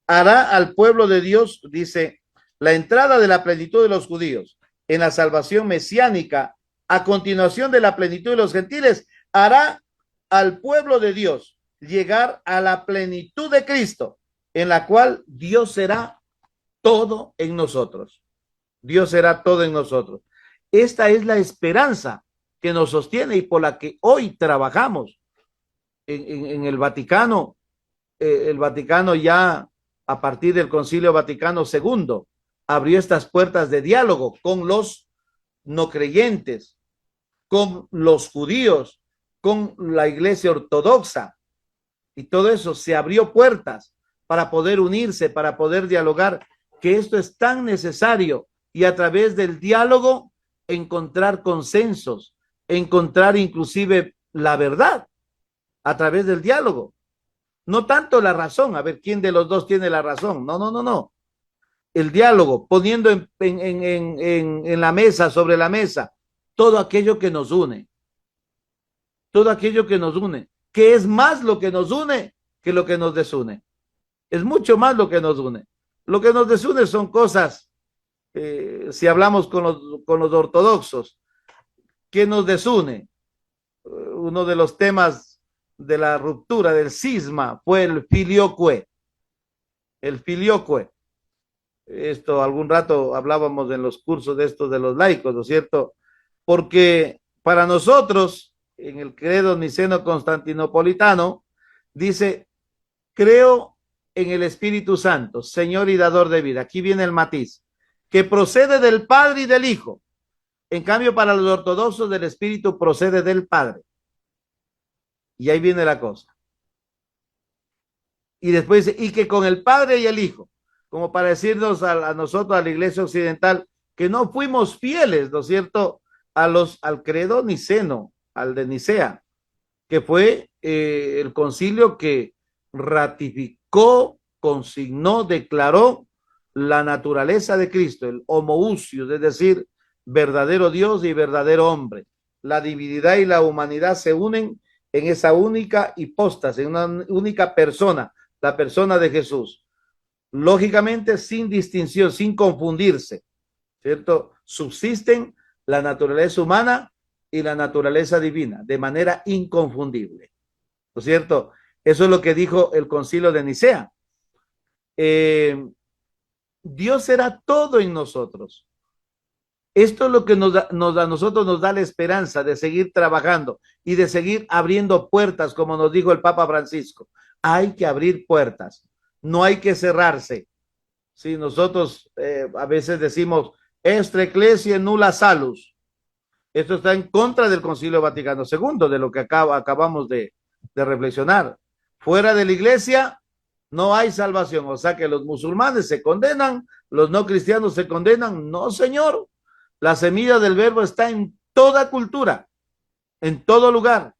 [SPEAKER 5] Hará al pueblo de Dios, dice, la entrada de la plenitud de los judíos en la salvación mesiánica a continuación de la plenitud de los gentiles, hará al pueblo de Dios llegar a la plenitud de Cristo, en la cual Dios será todo en nosotros. Dios será todo en nosotros. Esta es la esperanza que nos sostiene y por la que hoy trabajamos en el Vaticano. El Vaticano ya a partir del Concilio Vaticano II abrió estas puertas de diálogo con los no creyentes, con los judíos, con la iglesia ortodoxa, y todo eso se abrió puertas para poder unirse, para poder dialogar, que esto es tan necesario, y a través del diálogo encontrar consensos, encontrar inclusive la verdad a través del diálogo. No tanto la razón, a ver quién de los dos tiene la razón. No. El diálogo, poniendo en la mesa, sobre la mesa, todo aquello que nos une. Todo aquello que nos une. Que es más lo que nos une que lo que nos desune. Es mucho más lo que nos une. Lo que nos desune son cosas, si hablamos con los ortodoxos, ¿qué nos desune? Uno de los temas de la ruptura, del cisma, fue el filioque. El filioque. Esto algún rato hablábamos en los cursos de estos de los laicos, ¿no es cierto? Porque para nosotros, en el credo niceno-constantinopolitano, dice, creo en el Espíritu Santo, Señor y dador de vida. Aquí viene el matiz, que procede del Padre y del Hijo. En cambio, para los ortodoxos, del Espíritu procede del Padre. Y ahí viene la cosa. Y después dice, y que con el Padre y el Hijo, como para decirnos a nosotros, a la Iglesia Occidental, que no fuimos fieles, ¿no es cierto?, al credo niceno, al de Nicea, que fue el concilio que ratificó, consignó, declaró la naturaleza de Cristo, el homoousios, es decir, verdadero Dios y verdadero hombre. La divinidad y la humanidad se unen en esa única hipóstasis, en una única persona, la persona de Jesús. Lógicamente, sin distinción, sin confundirse, ¿cierto? Subsisten la naturaleza humana y la naturaleza divina de manera inconfundible, ¿no es cierto? Eso es lo que dijo el concilio de Nicea. Dios será todo en nosotros. Esto es lo que a nosotros nos da la esperanza de seguir trabajando y de seguir abriendo puertas, como nos dijo el Papa Francisco. Hay que abrir puertas, no hay que cerrarse. Sí, nosotros a veces decimos, extra ecclesia nulla salus. Esto está en contra del Concilio Vaticano II, de lo que acabamos de reflexionar. Fuera de la iglesia no hay salvación, o sea que los musulmanes se condenan, los no cristianos se condenan. No, señor. La semilla del verbo está en toda cultura, en todo lugar.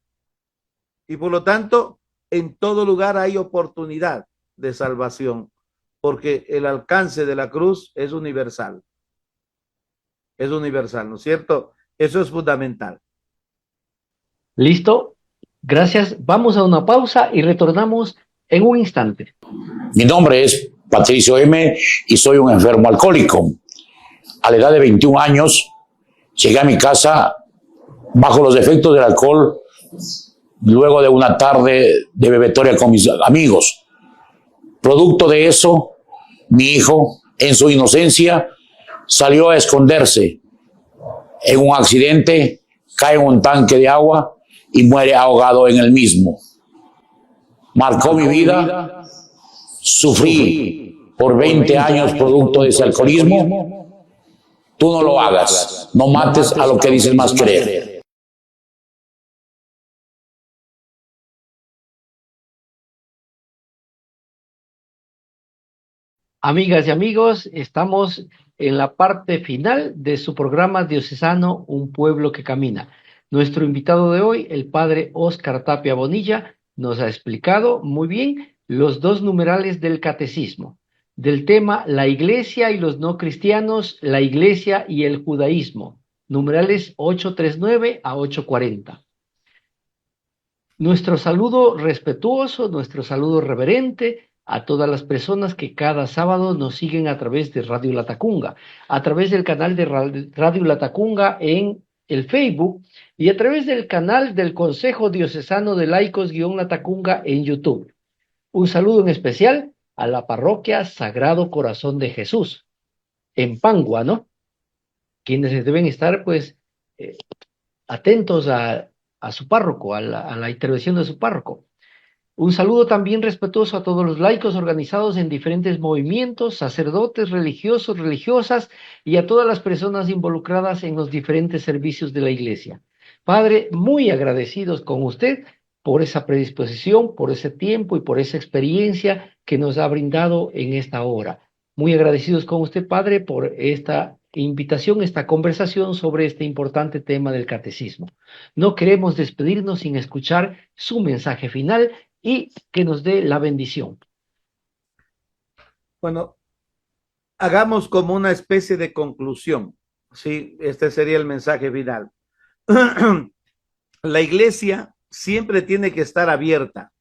[SPEAKER 5] Y por lo tanto, en todo lugar hay oportunidad de salvación, porque el alcance de la cruz es universal. Es universal, ¿no es cierto? Eso es fundamental.
[SPEAKER 4] Listo. Gracias. Vamos a una pausa y retornamos en un instante.
[SPEAKER 7] Mi nombre es Patricio M. y soy un enfermo alcohólico. A la edad de 21 años, llegué a mi casa bajo los efectos del alcohol, luego de una tarde de bebetoria con mis amigos. Producto de eso, mi hijo, en su inocencia, salió a esconderse. En un accidente, cae en un tanque de agua y muere ahogado en el mismo. Marcó mi vida, sufrí por 20 años producto de ese alcoholismo. Tú no lo hagas, no mates a lo que dices más querer.
[SPEAKER 4] Amigas y amigos, estamos en la parte final de su programa diocesano Un Pueblo que Camina. Nuestro invitado de hoy, el padre Óscar Tapia Bonilla, nos ha explicado muy bien los dos numerales del catecismo, del tema la iglesia y los no cristianos, la iglesia y el judaísmo, numerales 839 a 840. Nuestro saludo respetuoso, nuestro saludo reverente a todas las personas que cada sábado nos siguen a través de Radio Latacunga, a través del canal de Radio Latacunga en el Facebook y a través del canal del Consejo Diocesano de Laicos-Latacunga en YouTube. Un saludo en especial a la parroquia Sagrado Corazón de Jesús, en Pangua, ¿no? Quienes deben estar, pues, atentos a su párroco, a la intervención de su párroco. Un saludo también respetuoso a todos los laicos organizados en diferentes movimientos, sacerdotes, religiosos, religiosas y a todas las personas involucradas en los diferentes servicios de la Iglesia. Padre, muy agradecidos con usted por esa predisposición, por ese tiempo y por esa experiencia que nos ha brindado en esta hora. Muy agradecidos con usted, Padre, por esta invitación, esta conversación sobre este importante tema del catecismo. No queremos despedirnos sin escuchar su mensaje final y que nos dé la bendición.
[SPEAKER 5] Bueno, hagamos como una especie de conclusión, ¿sí? Este sería el mensaje final. La iglesia siempre tiene que estar abierta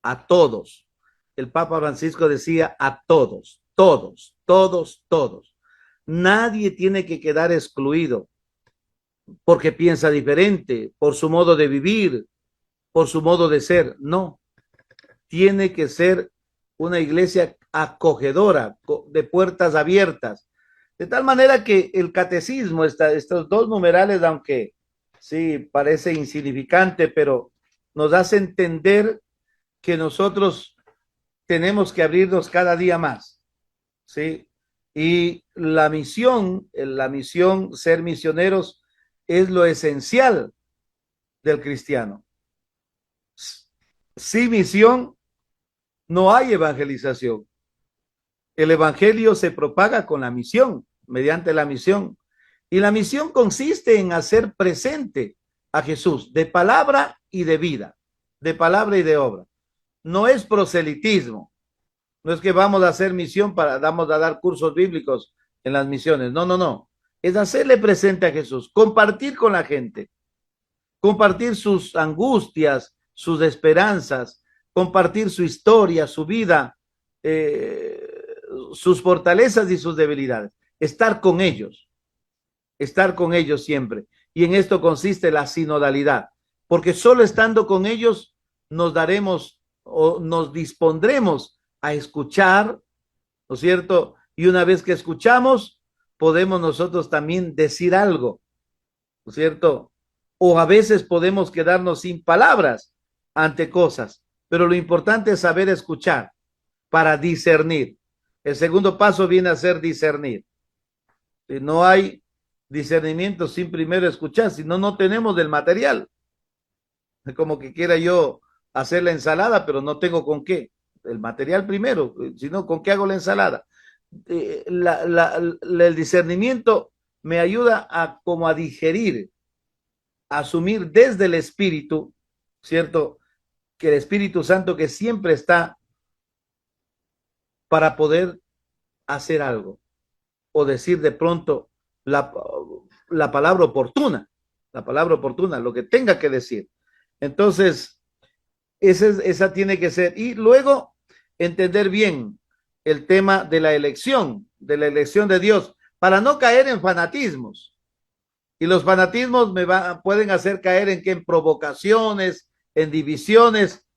[SPEAKER 5] a todos. El Papa Francisco decía a todos, todos, todos, todos. Nadie tiene que quedar excluido porque piensa diferente, por su modo de vivir, por su modo de ser. No, tiene que ser una iglesia acogedora, de puertas abiertas, de tal manera que el catecismo, estos dos numerales, aunque sí parece insignificante, pero nos hace entender que nosotros tenemos que abrirnos cada día más, ¿sí? Y la misión, ser misioneros, es lo esencial del cristiano. Sin misión no hay evangelización. El evangelio se propaga con la misión, mediante la misión. Y la misión consiste en hacer presente a Jesús de palabra y de vida. de palabra y de obra. No es proselitismo. No es que vamos a hacer misión vamos a dar cursos bíblicos en las misiones. No, no, no. Es hacerle presente a Jesús, compartir con la gente, compartir sus angustias, sus esperanzas, compartir su historia, su vida, sus fortalezas y sus debilidades. Estar con ellos siempre. Y en esto consiste la sinodalidad, porque solo estando con ellos nos daremos o nos dispondremos a escuchar, ¿no es cierto? Y una vez que escuchamos, podemos nosotros también decir algo, ¿no es cierto? O a veces podemos quedarnos sin palabras ante cosas, pero lo importante es saber escuchar para discernir. El segundo paso viene a ser discernir. Si no hay discernimiento sin primero escuchar, si no, no tenemos del material. Es como que quiera yo hacer la ensalada, pero no tengo con qué. El material primero, si no, ¿con qué hago la ensalada? El discernimiento me ayuda a como a digerir, a asumir desde el Espíritu, ¿cierto? Que el Espíritu Santo que siempre está para poder hacer algo o decir de pronto la palabra oportuna, lo que tenga que decir. Entonces, esa tiene que ser. Y luego entender bien el tema de la elección de Dios, para no caer en fanatismos. Y los fanatismos pueden hacer caer en provocaciones, en divisiones,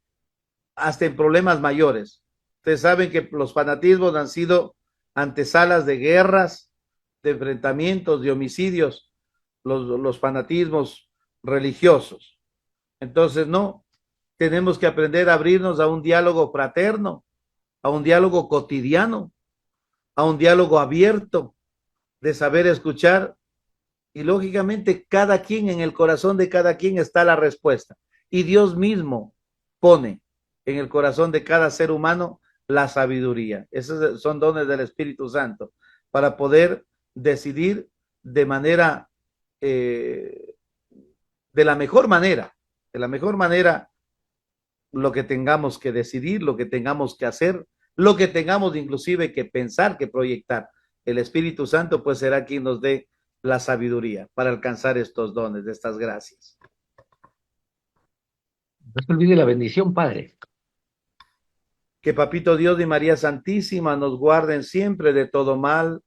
[SPEAKER 5] hasta en problemas mayores. Ustedes saben que los fanatismos han sido antesalas de guerras, de enfrentamientos, de homicidios, los fanatismos religiosos. Entonces, no, tenemos que aprender a abrirnos a un diálogo fraterno, a un diálogo cotidiano, a un diálogo abierto, de saber escuchar. Y lógicamente cada quien, en el corazón de cada quien está la respuesta. Y Dios mismo pone en el corazón de cada ser humano la sabiduría. Esos son dones del Espíritu Santo para poder decidir de manera, de la mejor manera, lo que tengamos que decidir, lo que tengamos que hacer, lo que tengamos inclusive que pensar, que proyectar. El Espíritu Santo pues será quien nos dé la sabiduría para alcanzar estos dones, estas gracias.
[SPEAKER 4] No se olvide la bendición, Padre.
[SPEAKER 5] Que Papito Dios y María Santísima nos guarden siempre de todo mal,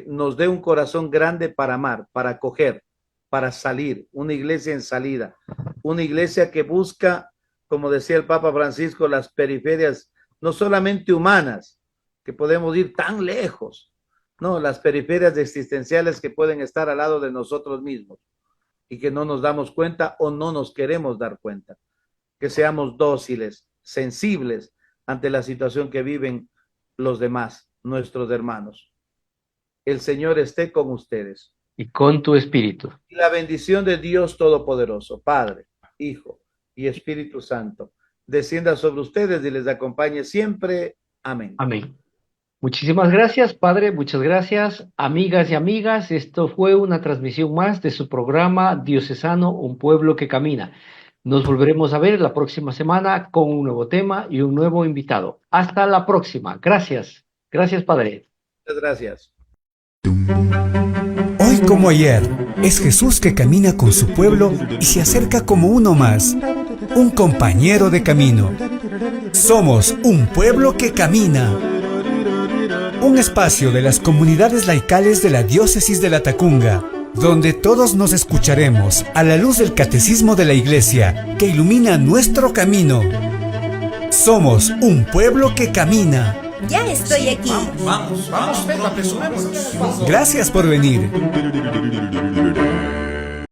[SPEAKER 5] nos dé un corazón grande para amar, para acoger, para salir, una iglesia en salida, una iglesia que busca, como decía el Papa Francisco, las periferias, no solamente humanas, que podemos ir tan lejos, no, las periferias existenciales que pueden estar al lado de nosotros mismos y que no nos damos cuenta o no nos queremos dar cuenta. Que seamos dóciles, sensibles ante la situación que viven los demás, nuestros hermanos. El Señor esté con ustedes.
[SPEAKER 4] Y con tu espíritu.
[SPEAKER 5] Y la bendición de Dios Todopoderoso, Padre, Hijo y Espíritu Santo, descienda sobre ustedes y les acompañe siempre. Amén.
[SPEAKER 4] Amén. Muchísimas gracias, Padre, muchas gracias, amigas y amigas. Esto fue una transmisión más de su programa Diocesano, un pueblo que camina. Nos volveremos a ver la próxima semana con un nuevo tema y un nuevo invitado. Hasta la próxima. Gracias. Gracias, Padre.
[SPEAKER 5] Muchas gracias.
[SPEAKER 1] Hoy como ayer, es Jesús que camina con su pueblo y se acerca como uno más, un compañero de camino. Somos un pueblo que camina. Un espacio de las comunidades laicales de la Diócesis de Latacunga, donde todos nos escucharemos a la luz del Catecismo de la Iglesia que ilumina nuestro camino. Somos un pueblo que camina.
[SPEAKER 8] Ya estoy aquí.
[SPEAKER 3] Vamos, venga, apresurémonos.
[SPEAKER 1] Gracias por venir.